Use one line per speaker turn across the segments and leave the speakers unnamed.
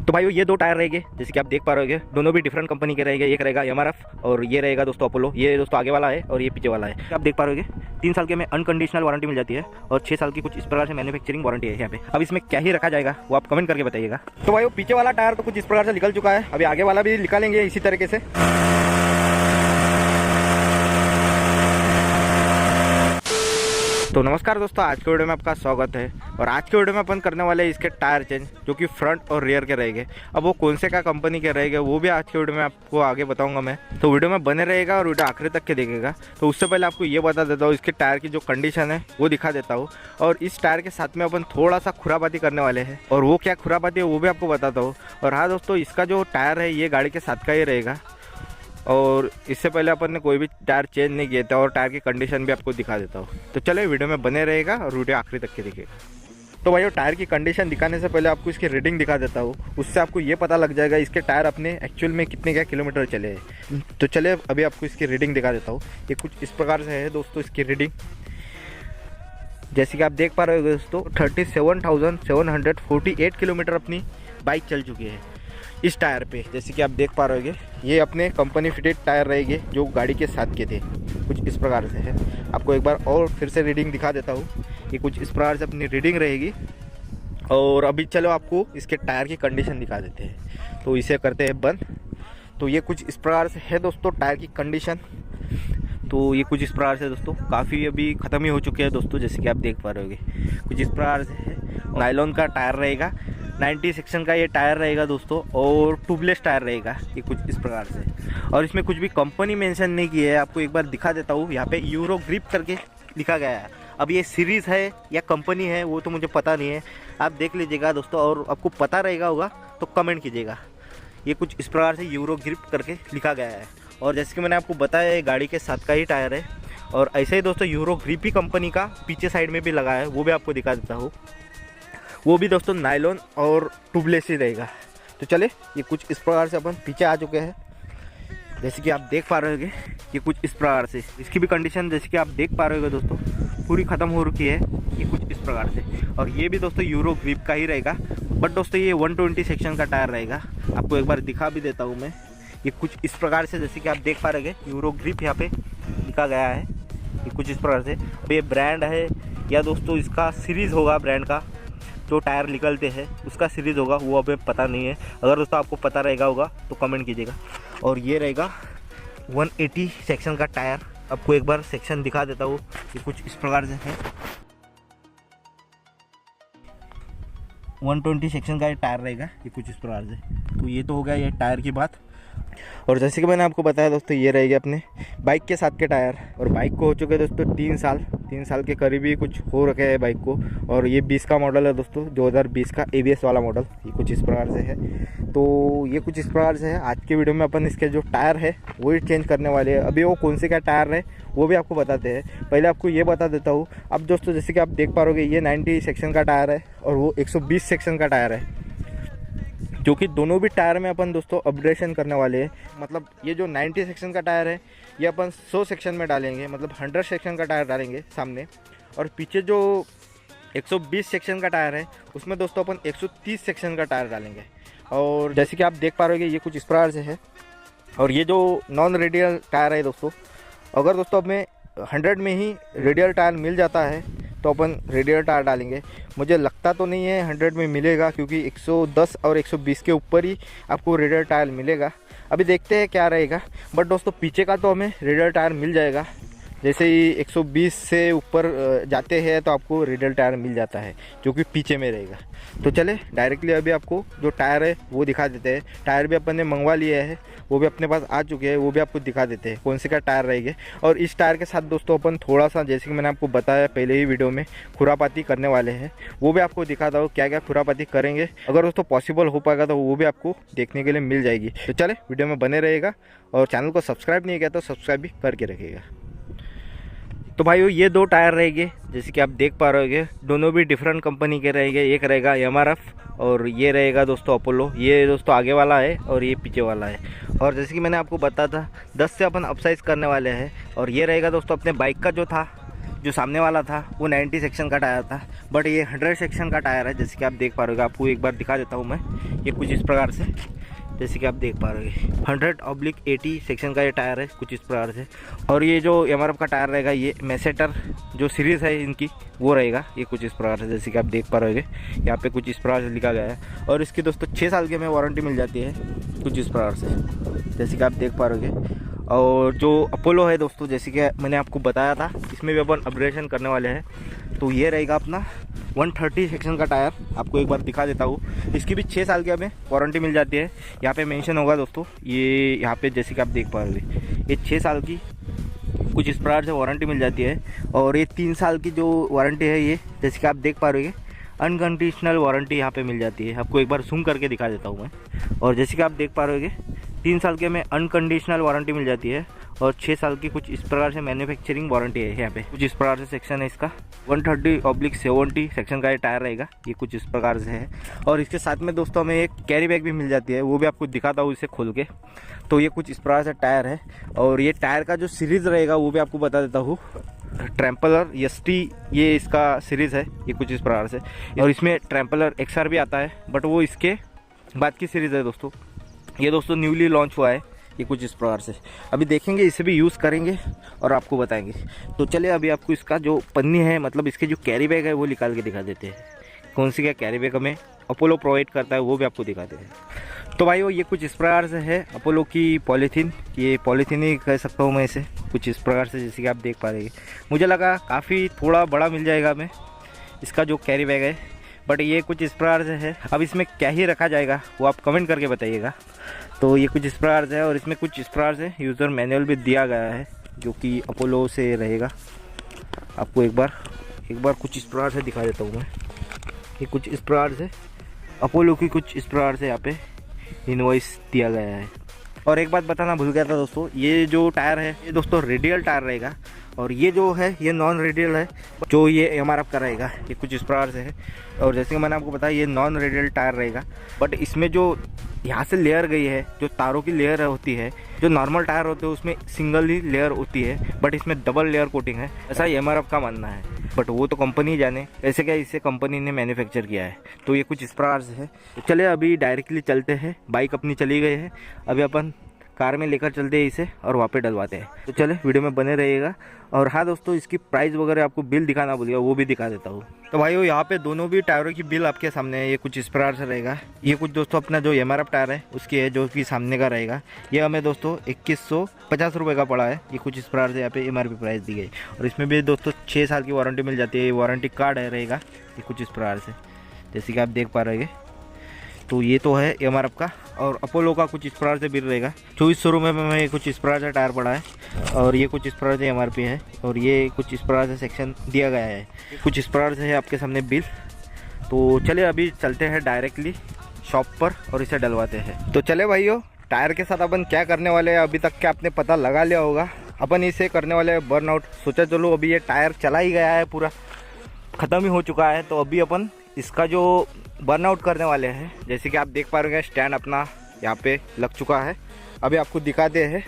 तो भाइयों ये दो टायर रहेंगे जैसे कि आप देख पा रहे हो, दोनों भी डिफरेंट कंपनी के रहेंगे। एक रहेगा एमआरएफ और ये रहेगा दोस्तों अपोलो। ये दोस्तों आगे वाला है और ये पीछे वाला है। आप देख पा रहे हो 3 साल के में अनकंडीशनल वारंटी मिल जाती है और 6 साल की कुछ इस प्रकार से मैन्युफैक्चरिंग वारंटी है यहाँ पे। अब इसमें क्या ही रखा जाएगा वो आप कमेंट करके बताइएगा। तो भाई पीछे वाला टायर तो कुछ इस प्रकार से निकल चुका है, अभी आगे वाला भी निकालेंगे इसी तरीके से। तो नमस्कार दोस्तों, आज के वीडियो में आपका स्वागत है। और आज के वीडियो में अपन करने वाले हैं इसके टायर चेंज, जो कि फ्रंट और रियर के रहेंगे। अब वो कौन से का कंपनी के रहेंगे वो भी आज के वीडियो में आपको आगे बताऊंगा मैं। तो वीडियो में बने रहेगा और वीडियो आखिरी तक के देखेगा। तो उससे पहले आपको ये बता देता हूँ, इसके टायर की जो कंडीशन है वो दिखा देता हूँ। और इस टायर के साथ में अपन थोड़ा सा खुरापाती करने वाले हैं, और वो क्या खुरापाती है वो भी आपको बताता हूँ। और हाँ दोस्तों, इसका जो टायर है ये गाड़ी के साथ का ही रहेगा, और इससे पहले अपन ने कोई भी टायर चेंज नहीं किया था। और टायर की कंडीशन भी आपको दिखा देता हूँ। तो चलिए वीडियो में बने रहेगा और वीडियो आखिरी तक के देखिएगा। तो भाई टायर की कंडीशन दिखाने से पहले आपको इसकी रीडिंग दिखा देता हूँ, उससे आपको ये पता लग जाएगा इसके टायर अपने एक्चुअल में कितने क्या किलोमीटर चले हैं। तो चलिए अभी आपको इसकी रीडिंग दिखा देता हूँ। ये कुछ इस प्रकार से है दोस्तों इसकी रीडिंग। जैसे कि आप देख पा रहे हो दोस्तों, 37,748 किलोमीटर अपनी बाइक चल चुकी है इस टायर पे। जैसे कि आप देख पा रहे हो, ये अपने कंपनी फिटेड टायर रहेंगे जो गाड़ी के साथ के थे। कुछ इस प्रकार से है। आपको एक बार और फिर से रीडिंग दिखा देता हूँ। ये कुछ इस प्रकार से अपनी रीडिंग रहेगी। और अभी चलो आपको इसके टायर की कंडीशन दिखा देते हैं। तो इसे करते हैं बंद। तो ये कुछ इस प्रकार से है दोस्तों टायर की कंडीशन। तो ये कुछ इस प्रकार से दोस्तों, काफ़ी अभी ख़त्म ही हो चुके हैं दोस्तों। जैसे कि आप देख पा रहे होगे कुछ इस प्रकार से है। नायलॉन का टायर रहेगा, 90 सेक्शन का ये टायर रहेगा दोस्तों, और ट्यूबलेस टायर रहेगा। ये कुछ इस प्रकार से। और इसमें कुछ भी कंपनी मेंशन नहीं की है। आपको एक बार दिखा देता हूँ, यहाँ पे यूरो ग्रिप करके लिखा गया है। अब ये सीरीज़ है या कंपनी है वो तो मुझे पता नहीं है, आप देख लीजिएगा दोस्तों। और आपको पता रहेगा होगा तो कमेंट कीजिएगा। ये कुछ इस प्रकार से यूरो ग्रिप करके लिखा गया है। और जैसे कि मैंने आपको बताया, ये गाड़ी के साथ का ही टायर है। और ऐसे ही दोस्तों यूरो ग्रिप ही कंपनी का पीछे साइड में भी लगा है, वो भी आपको दिखा देता हूँ। वो भी दोस्तों नायलॉन और ट्यूबलेस ही रहेगा। तो चले ये कुछ इस प्रकार से अपन पीछे आ चुके हैं। जैसे कि आप देख पा रहे होंगे ये कुछ इस प्रकार से इसकी भी कंडीशन जैसे कि आप देख पा रहे होंगे दोस्तों पूरी ख़त्म हो रखी है। ये कुछ इस प्रकार से। और ये भी दोस्तों यूरो ग्रिप का ही रहेगा, बट दोस्तों ये 120 सेक्शन का टायर रहेगा। आपको एक बार दिखा भी देता हूँ मैं। ये कुछ इस प्रकार से जैसे कि आप देख पा रहे होंगे यूरो ग्रिप यहाँ पे लिखा गया है। ये कुछ इस प्रकार से। ये ब्रांड है या दोस्तों इसका सीरीज़ होगा, ब्रांड का जो टायर निकलते हैं उसका सीरीज़ होगा, वो अभी पता नहीं है। अगर दोस्तों आपको पता रहेगा होगा तो कमेंट कीजिएगा। और ये रहेगा 180 सेक्शन का टायर। आपको एक बार सेक्शन दिखा देता हूँ। ये कुछ इस प्रकार से है। 120 सेक्शन का ये टायर रहेगा। ये कुछ इस प्रकार से। तो ये तो हो गया ये टायर की बात। और जैसे कि मैंने आपको बताया दोस्तों, ये रहेगा अपने बाइक के साथ के टायर। और बाइक को हो चुके दोस्तों 3 साल के करीब ही कुछ हो रखे हैं बाइक को। और ये 20 का मॉडल है दोस्तों, 2020 का ABS वाला मॉडल। ये कुछ इस प्रकार से है। तो ये कुछ इस प्रकार से है। आज के वीडियो में अपन इसके जो टायर है वही चेंज करने वाले हैं। अभी वो कौन से क्या टायर है वो भी आपको बताते हैं। पहले आपको ये बता देता हूँ। अब दोस्तों जैसे कि आप देख पा रहे हो, ये 90 सेक्शन का टायर है और वो 120 सेक्शन का टायर है, जो कि दोनों भी टायर में अपन दोस्तों अपग्रेडेशन करने वाले हैं। मतलब ये जो 90 सेक्शन का टायर है ये अपन 100 सेक्शन में डालेंगे, मतलब 100 सेक्शन का टायर डालेंगे सामने। और पीछे जो 120 सेक्शन का टायर है उसमें दोस्तों अपन 130 सेक्शन का टायर डालेंगे। और जैसे कि आप देख पा रहे हो ये कुछ इस प्रकार से है। और ये जो नॉन रेडियल टायर है दोस्तों, अगर दोस्तों हमें 100 में ही रेडियल टायर मिल जाता है तो अपन रेडियल टायर डालेंगे। मुझे लगता तो नहीं है 100 में मिलेगा, क्योंकि 110 और 120 के ऊपर ही आपको रेडियल टायर मिलेगा। अभी देखते हैं क्या रहेगा। बट दोस्तों पीछे का तो हमें रेडियल टायर मिल जाएगा। जैसे ही 120 से ऊपर जाते हैं तो आपको रेडियल टायर मिल जाता है, जो कि पीछे में रहेगा। तो चले डायरेक्टली अभी आपको जो टायर है वो दिखा देते हैं। टायर भी अपन ने मंगवा लिए हैं, वो भी अपने पास आ चुके हैं, वो भी आपको दिखा देते हैं कौन से का टायर रहेंगे। और इस टायर के साथ दोस्तों अपन थोड़ा सा, जैसे कि मैंने आपको बताया पहले ही वीडियो में, खुरापाती करने वाले हैं। वो भी आपको दिखाता हूँ क्या क्या खुरापाती करेंगे। अगर दोस्तों पॉसिबल हो पाएगा तो वो भी आपको देखने के लिए मिल जाएगी। तो चले वीडियो में बने रहेगा। और चैनल को सब्सक्राइब नहीं किया तो सब्सक्राइब भी करके रखिएगा। तो भाइयों ये दो टायर रहेंगे जैसे कि आप देख पा रहे होंगे, दोनों भी डिफरेंट कंपनी के रहेंगे। एक रहेगा एमआरएफ और ये रहेगा दोस्तों अपोलो। ये दोस्तों आगे वाला है और ये पीछे वाला है। और जैसे कि मैंने आपको बताया था 10 से अपन अपसाइज करने वाले हैं। और ये रहेगा दोस्तों अपने बाइक का जो था जो सामने वाला था वो 90 सेक्शन का टायर था, बट ये 100 सेक्शन का टायर है। जैसे कि आप देख पा रहे हो, आपको एक बार दिखा देता हूँ मैं। ये कुछ इस प्रकार से, जैसे कि आप देख पा रहे हो 100/80 सेक्शन का ये टायर है, कुछ इस प्रकार से। और ये जो MRF का टायर रहेगा, ये मैसेटर जो सीरीज़ है इनकी वो रहेगा, ये कुछ इस प्रकार से। जैसे कि आप देख पा रहे हो, यहाँ पे कुछ इस प्रकार से लिखा गया है। और इसकी दोस्तों 6 साल की हमें वारंटी मिल जाती है, कुछ इस प्रकार से, जैसे कि आप देख पा रहे हो। और जो अपोलो है दोस्तों, जैसे कि मैंने आपको बताया था, इसमें भी अपन अपग्रेडेशन करने वाले हैं। तो ये रहेगा अपना 130 सेक्शन का टायर, आपको एक बार दिखा देता हूँ। इसकी भी 6 साल की हमें वारंटी मिल जाती है। यहाँ पे मेंशन होगा दोस्तों, ये यहाँ पे जैसे कि आप देख पा रहे हो, ये 6 साल की कुछ इस प्रकार से वारंटी मिल जाती है। और ये 3 साल की जो वारंटी है, ये जैसे कि आप देख पा रहे हो, अनकंडीशनल वारंटी यहाँ पे मिल जाती है। आपको एक बार जूम करके दिखा देता हूँ मैं। और जैसे कि आप देख पा रहे हो, 3 साल के हमें अनकंडीशनल वारंटी मिल जाती है और 6 साल की कुछ इस प्रकार से मैन्युफैक्चरिंग वारंटी है। यहाँ पे कुछ इस प्रकार से सेक्शन है इसका, 130/70 सेक्शन का ये टायर रहेगा, ये कुछ इस प्रकार से है। और इसके साथ में दोस्तों हमें एक कैरी बैग भी मिल जाती है, वो भी आपको दिखाता हूँ इसे खोल के। तो ये कुछ इस प्रकार से टायर है। और ये टायर का जो सीरीज़ रहेगा वो भी आपको बता देता हूँ, ट्रैम्पलर ST ये इसका सीरीज़ है, ये कुछ इस प्रकार से। और इसमें ट्रैम्पलर XR भी आता है, बट वो इसके बाद की सीरीज़ है दोस्तों। ये दोस्तों न्यूली लॉन्च हुआ है, ये कुछ इस प्रकार से। अभी देखेंगे, इसे भी यूज़ करेंगे और आपको बताएंगे। तो चलिए अभी आपको इसका जो पन्नी है, मतलब इसके जो कैरी बैग है वो निकाल के दिखा देते हैं। कौन सी क्या कैरी बैग हमें अपोलो प्रोवाइड करता है वो भी आपको दिखाते हैं। तो भाई ये कुछ इस प्रकार से है अपोलो की पॉलीथीन, ये पॉलीथीन ही कह सकता हूँ मैं इसे, कुछ इस प्रकार से, जैसे कि आप देख पा रहे हैं। मुझे लगा काफ़ी थोड़ा बड़ा मिल जाएगा हमें इसका जो कैरी बैग है, बट ये कुछ इस प्रकार से है। अब इसमें क्या ही रखा जाएगा वो आप कमेंट करके बताइएगा। तो ये कुछ इस प्रकार से है। और इसमें कुछ इस प्रकार से यूज़र मैनुअल भी दिया गया है, जो कि अपोलो से रहेगा। आपको एक बार कुछ इस प्रकार से दिखा देता हूँ मैं। ये कुछ इस प्रकार से अपोलो की कुछ इस प्रकार से यहाँ पे इनवॉइस दिया गया है। और एक बात बताना भूल गया था दोस्तों, ये जो टायर है ये दोस्तों रेडियल टायर रहेगा, और ये जो है ये नॉन रेडियल है, जो ये MRF का रहेगा, ये कुछ इस प्रकार से है। और जैसे कि मैंने आपको बताया, ये नॉन रेडियल टायर रहेगा, बट इसमें जो यहाँ से लेयर गई है, जो तारों की लेयर होती है, जो नॉर्मल टायर होते हैं उसमें सिंगल ही लेयर होती है, बट इसमें डबल लेयर कोटिंग है, ऐसा MRF का मानना है। बट वो तो कंपनी जाने, ऐसे क्या इसे कंपनी ने मैन्युफैक्चर किया है। तो ये कुछ इस प्रकार से है। तो चले अभी डायरेक्टली चलते हैं, बाइक अपनी चली गई है, अभी अपन कार में लेकर चलते हैं इसे और वहाँ पे डलवाते हैं। तो चले वीडियो में बने रहिएगा। और हाँ दोस्तों, इसकी प्राइस वगैरह आपको बिल दिखाना भूलिएगा, वो भी दिखा देता हूँ। तो भाइयों यहाँ पे दोनों भी टायरों की बिल आपके सामने है, ये कुछ इस प्रकार से रहेगा। ये कुछ दोस्तों अपना जो MRF टायर है उसकी है, जो कि सामने का रहेगा। ये हमें दोस्तों 2150 रुपये का पड़ा है, ये कुछ इस प्रकार से यहाँ पे MRP प्राइस दी गई। और इसमें भी दोस्तों 6 साल की वारंटी मिल जाती है, ये वारंटी कार्ड है रहेगा, ये कुछ इस प्रकार से, जैसे कि आप देख पा रहे हैं। तो ये तो है MRF का। और अपोलो का कुछ इस प्रकार से बिल रहेगा। 2400 रुपये में हमें कुछ इस प्रकार से टायर पड़ा है, और ये कुछ इस प्रकार से MRP है, और ये कुछ इस प्रकार से सेक्शन दिया गया है, कुछ इस प्रकार से है आपके सामने बिल। तो चलिए अभी चलते हैं डायरेक्टली शॉप पर और इसे डलवाते हैं। तो चले भाइयों, टायर के साथ अपन क्या करने वाले हैं अभी तक क्या आपने पता लगा लिया होगा। अपन इसे करने वाले हैं बर्नआउट। सोचा चलो अभी ये टायर चला ही गया है, पूरा ख़त्म ही हो चुका है, तो अभी अपन इसका जो बर्नआउट करने वाले हैं। जैसे कि आप देख पा रहे हैं, स्टैंड अपना यहाँ पे लग चुका है, अभी आपको दिखाते हैं।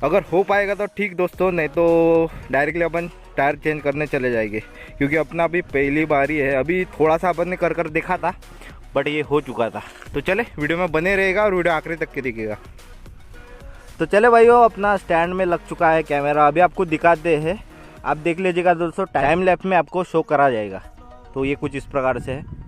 अगर हो पाएगा तो ठीक दोस्तों, नहीं तो डायरेक्टली अपन टायर चेंज करने चले जाएंगे, क्योंकि अपना अभी पहली बार ही है। अभी थोड़ा सा अपन ने कर देखा था, बट ये हो चुका था। तो चले वीडियो में बने रहेगा और वीडियो आखिरी तक के देखिएगा। तो चले भाइयों, अपना स्टैंड में लग चुका है कैमरा, अभी आपको दिखाते हैं। आप देख लीजिएगा दोस्तों, टाइम लैप्स में आपको शो करा जाएगा। तो ये कुछ इस प्रकार से है।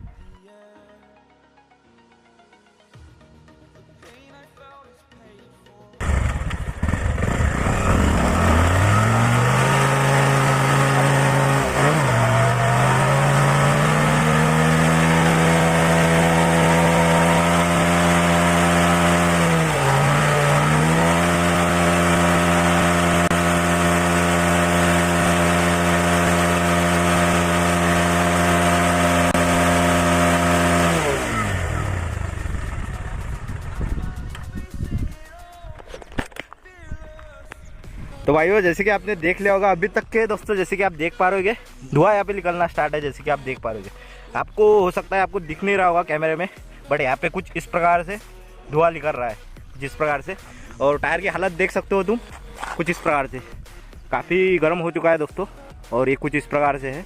तो भाइयों जैसे कि आपने देख लिया होगा अभी तक के दोस्तों, जैसे कि आप देख पा रहे हो धुआं यहाँ पे निकलना स्टार्ट है, जैसे कि आप देख पा रहे हो। आपको हो सकता है आपको दिख नहीं रहा होगा कैमरे में, बट यहाँ पे कुछ इस प्रकार से धुआं निकल रहा है, जिस प्रकार से। और टायर की हालत देख सकते हो तुम, कुछ इस प्रकार से काफ़ी गर्म हो चुका है दोस्तों। और ये कुछ इस प्रकार से है।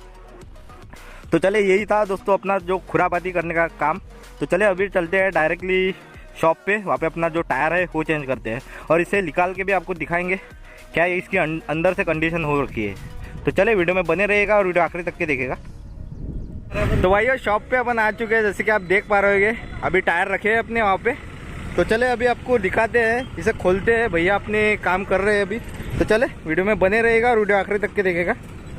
तो चले यही था दोस्तों अपना जो खुरापाती करने का काम। तो चले अभी चलते हैं डायरेक्टली शॉप पे, वहाँ पे अपना जो टायर है वो चेंज करते हैं और इसे निकाल के भी आपको दिखाएंगे क्या इसकी अंदर से कंडीशन हो रखी है। तो चले वीडियो में बने रहेगा और वीडियो आखिरी तक के देखेगा। तो भाई शॉप पे अपन आ चुके हैं, जैसे कि आप देख पा रहे होंगे अभी टायर रखे हैं अपने वहाँ पे। तो चले अभी आपको दिखाते हैं, इसे खोलते हैं, भैया अपने काम कर रहे हैं अभी। तो चले वीडियो में बने रहेगा और वीडियो आखिरी तक के देखेगा।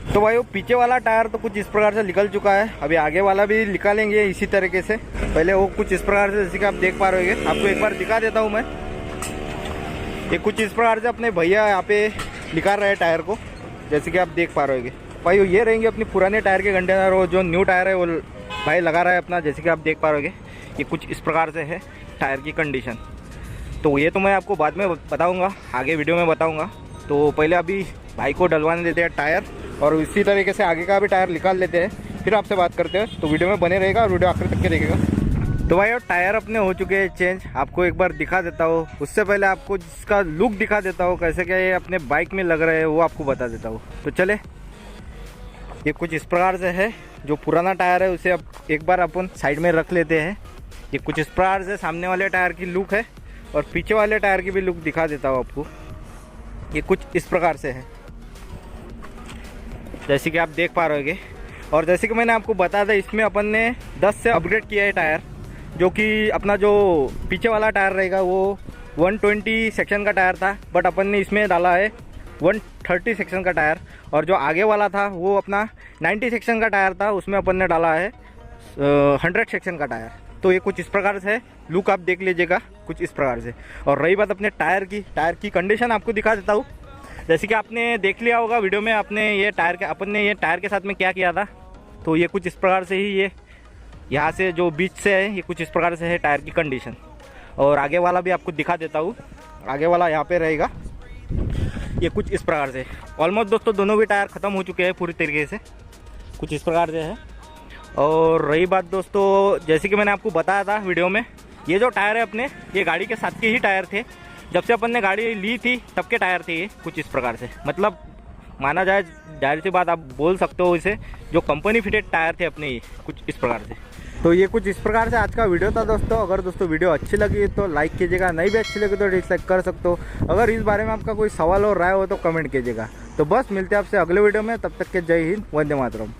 तो भाई वो पीछे वाला टायर तो कुछ इस प्रकार से निकल चुका है, अभी आगे वाला भी निकालेंगे इसी तरीके से। पहले वो कुछ इस प्रकार से जैसे कि आप देख पा रहे होंगे, आपको एक बार दिखा देता हूँ मैं। ये कुछ इस प्रकार से अपने भैया यहाँ पे निकाल रहे हैं टायर को, जैसे कि आप देख पा रहे होंगे। भाई ये रहेंगे अपने पुराने टायर के कंटेनर, और जो न्यू टायर है वो भाई लगा रहा है अपना, जैसे कि आप देख पा रहे होंगे। ये कुछ इस प्रकार से है टायर की कंडीशन। तो ये तो मैं आपको बाद में बताऊँगा, आगे वीडियो में बताऊँगा। तो पहले अभी भाई को डलवाने देते हैं टायर, और इसी तरीके से आगे का भी टायर निकाल लेते हैं, फिर आपसे बात करते हैं। तो वीडियो में बने रहेगा और वीडियो आखिर तक के देखेगा। तो भाई और टायर अपने हो चुके हैं चेंज, आपको एक बार दिखा देता हूँ। उससे पहले आपको जिसका लुक दिखा देता हूँ, कैसे क्या ये अपने बाइक में लग रहे हैं वो आपको बता देता हूँ। तो चले, ये कुछ इस प्रकार से है। जो पुराना टायर है उसे अब एक बार अपन साइड में रख लेते हैं। ये कुछ इस प्रकार से सामने वाले टायर की लुक है, और पीछे वाले टायर की भी लुक दिखा देता हूँ आपको। ये कुछ इस प्रकार से है, जैसे कि आप देख पा रहे होंगे। और जैसे कि मैंने आपको बताया था, इसमें अपन ने 10 से अपग्रेड किया है टायर, जो कि अपना जो पीछे वाला टायर रहेगा वो 120 सेक्शन का टायर था, बट अपन ने इसमें डाला है 130 सेक्शन का टायर। और जो आगे वाला था वो अपना 90 सेक्शन का टायर था, उसमें अपन ने डाला है 100 सेक्शन का टायर। तो ये कुछ इस प्रकार से है, लुक आप देख लीजिएगा कुछ इस प्रकार से। और रही बात अपने टायर की कंडीशन आपको दिखा देता हूँ। जैसे कि आपने देख लिया होगा वीडियो में, अपन ने ये टायर के साथ में क्या किया था। तो ये कुछ इस प्रकार से ही, ये यहाँ से जो बीच से है, ये कुछ इस प्रकार से है टायर की कंडीशन। और आगे वाला भी आपको दिखा देता हूँ, आगे वाला यहाँ पे रहेगा, ये कुछ इस प्रकार से। ऑलमोस्ट दोस्तों दोनों भी टायर ख़त्म हो चुके हैं पूरी तरीके से, कुछ इस प्रकार से है। और रही बात दोस्तों, जैसे कि मैंने आपको बताया था वीडियो में, ये जो टायर है अपने, ये गाड़ी के साथ के ही टायर थे। जब से अपन ने गाड़ी ली थी तब के टायर थे ये, कुछ इस प्रकार से। मतलब माना जाए, जाहिर सी बात आप बोल सकते हो इसे, जो कंपनी फिटेड टायर थे अपने, ये कुछ इस प्रकार से। तो ये कुछ इस प्रकार से आज का वीडियो था दोस्तों। अगर दोस्तों वीडियो अच्छी लगी तो लाइक कीजिएगा, नहीं भी अच्छी लगी तो डिसलाइक कर सकते हो। अगर इस बारे में आपका कोई सवाल और राय हो तो कमेंट कीजिएगा। तो बस मिलते हैं आपसे अगले वीडियो में, तब तक के जय हिंद, वंदे मातरम।